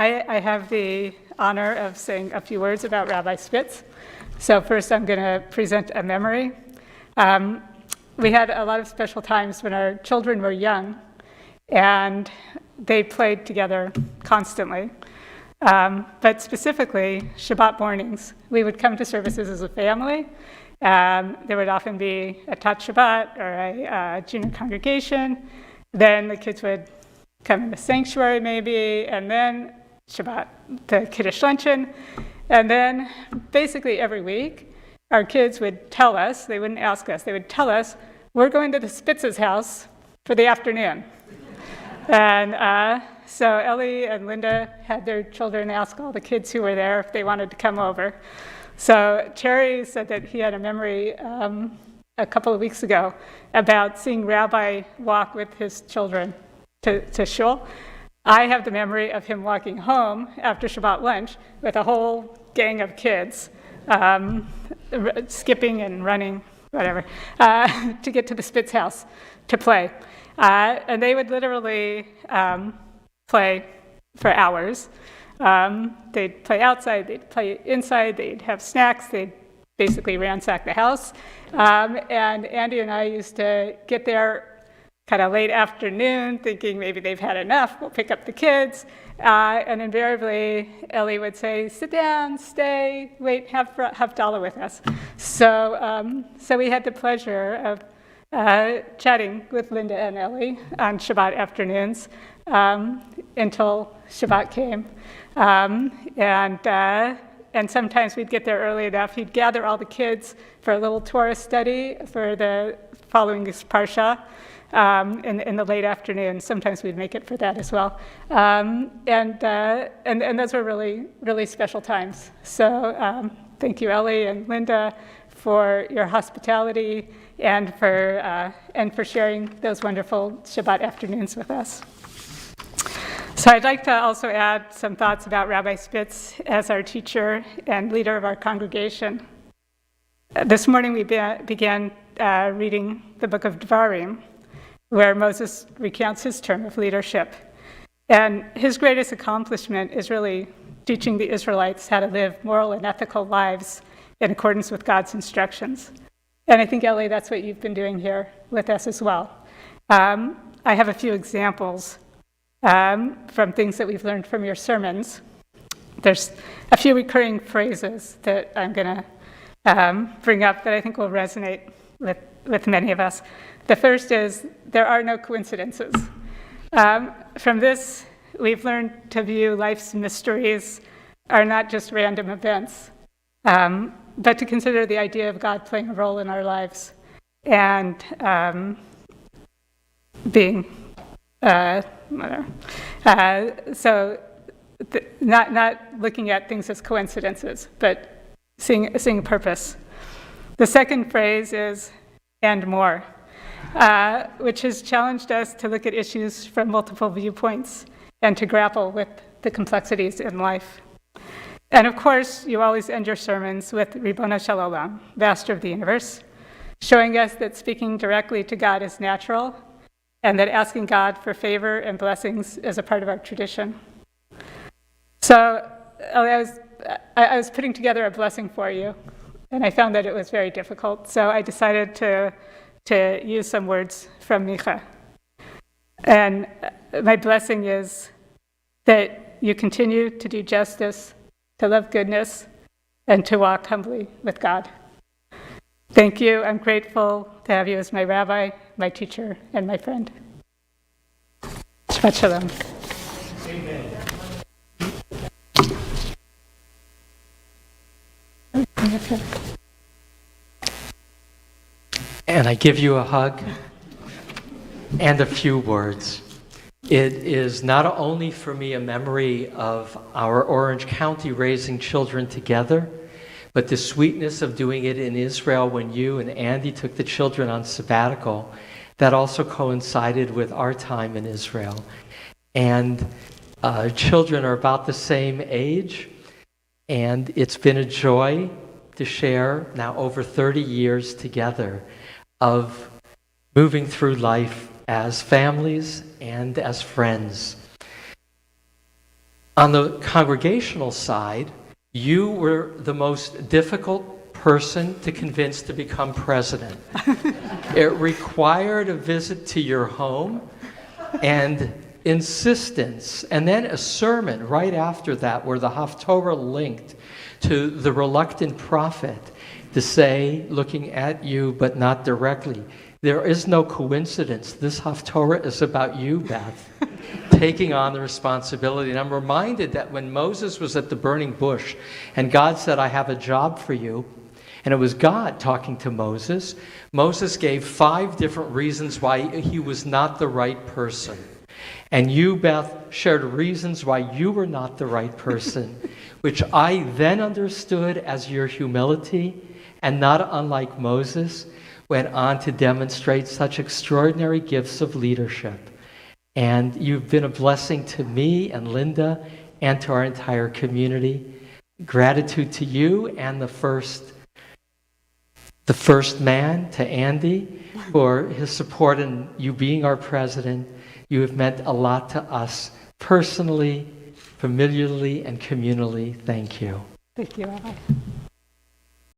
I have the honor of saying a few words about Rabbi Spitz. So first I'm going to present a memory. We had a lot of special times when our children were young, and they played together constantly. But specifically, Shabbat mornings, we would come to services as a family. There would often be a Tat Shabbat or a junior congregation. Then the kids would come in the sanctuary maybe, and then Shabbat, the Kiddush luncheon. And then basically every week, our kids would tell us, they wouldn't ask us, they would tell us, we're going to the Spitz's house for the afternoon. And so Ellie and Linda had their children ask all the kids who were there if they wanted to come over. So Cherry said that he had a memory a couple of weeks ago about seeing Rabbi walk with his children to shul. I have the memory of him walking home after Shabbat lunch with a whole gang of kids, skipping and running, whatever, to get to the Spitz house to play. And they would literally play for hours. They'd play outside, they'd play inside, they'd have snacks, they'd basically ransack the house. And Andy and I used to get there kind of late afternoon, thinking maybe they've had enough, we'll pick up the kids. And invariably, Ellie would say, sit down, stay, wait, have Havdalah with us. So we had the pleasure of chatting with Linda and Ellie on Shabbat afternoons until Shabbat came. And sometimes we'd get there early enough. He'd gather all the kids for a little Torah study for the following this Parsha in the late afternoon. Sometimes we'd make it for that as well. And those were really, really special times. So thank you, Ellie and Linda, for your hospitality and for sharing those wonderful Shabbat afternoons with us. So I'd like to also add some thoughts about Rabbi Spitz as our teacher and leader of our congregation. This morning we began reading the book of Devarim, where Moses recounts his term of leadership. And his greatest accomplishment is really teaching the Israelites how to live moral and ethical lives in accordance with God's instructions. And I think, Ellie, that's what you've been doing here with us as well. I have a few examples from things that we've learned from your sermons. There's a few recurring phrases that I'm going to bring up that I think will resonate with many of us. The first is, there are no coincidences. From this, we've learned to view life's mysteries are not just random events, but to consider the idea of God playing a role in our lives and being not looking at things as coincidences, but seeing a purpose. The second phrase is, and more, which has challenged us to look at issues from multiple viewpoints and to grapple with the complexities in life. And of course, you always end your sermons with Ribono Shel Olam, Master of the Universe, showing us that speaking directly to God is natural, and that asking God for favor and blessings is a part of our tradition. So I was putting together a blessing for you, and I found that it was very difficult. So I decided to use some words from Micha. And my blessing is that you continue to do justice, to love goodness, and to walk humbly with God. Thank you. I'm grateful to have you as my rabbi, my teacher, and my friend. Shabbat Shalom. Amen. And I give you a hug and a few words. It is not only for me a memory of our Orange County raising children together, but the sweetness of doing it in Israel when you and Andy took the children on sabbatical, that also coincided with our time in Israel. And children are about the same age, and it's been a joy to share now over 30 years together of moving through life as families and as friends. On the congregational side, you were the most difficult person to convince to become president. It required a visit to your home and insistence, and then a sermon right after that where the Haftorah linked to the reluctant prophet to say, looking at you but not directly, there is no coincidence. This Haftorah is about you, Beth, taking on the responsibility. And I'm reminded that when Moses was at the burning bush and God said, I have a job for you, and it was God talking to Moses, Moses gave 5 different reasons why he was not the right person. And you, Beth, shared reasons why you were not the right person, which I then understood as your humility, and not unlike Moses, went on to demonstrate such extraordinary gifts of leadership. And you've been a blessing to me and Linda and to our entire community. Gratitude to you and the first man, to Andy, for his support in you being our president. You have meant a lot to us personally, familiarly, and communally. Thank you. Thank you, Rabbi.